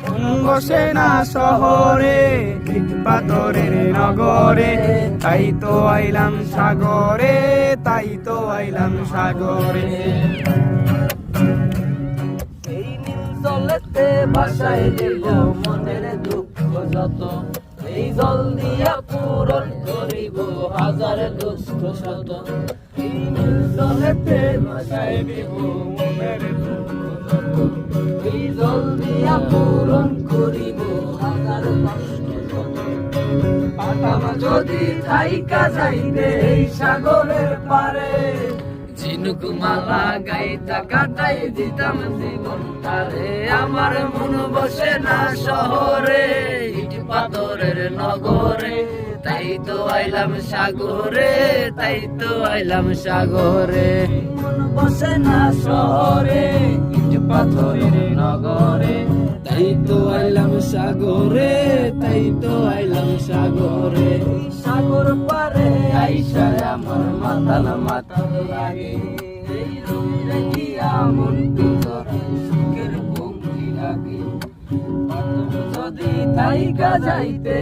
মন বসে না শহরে, ইট পাথরের নগরে, তাই তো আইলাম সাগরে, তাই তো আইলাম সাগরে। এই নীল জলেতে ভাসায় দেব মনের দুঃখ যত, এই জল দিয়া পূরণ করিব হাজার দুঃখ শত। এই নীল জলেতে ভাসায় দেব মনের দুঃখ যত, এই জল দিয়া পূরণ করিব হাজার কষ্ট শত। পাঠাম যদি থাইকা যাইতে এই সাগরের পারে, ঝিনুক মালা গাইতা কাটাই দিতাম জীবনটারে। আমার মন বসে না শহরে, ইট পাথরের নগরে, তাই তো আইলাম সাগরে, তাই তো আইলাম সাগরে। মন বসে না শহরে, ইট পাথরের নগরে, তাই তো আইলাম সাগরে, তাই তো আইলাম সাগরে। সাগর পারে আইসা আমার মাতাল মাতাল লাগে, এই রুমে দেখিয়া মন ভিতরে সুখের ভঙ্গি লাগে। যদি থাইকা যাইতে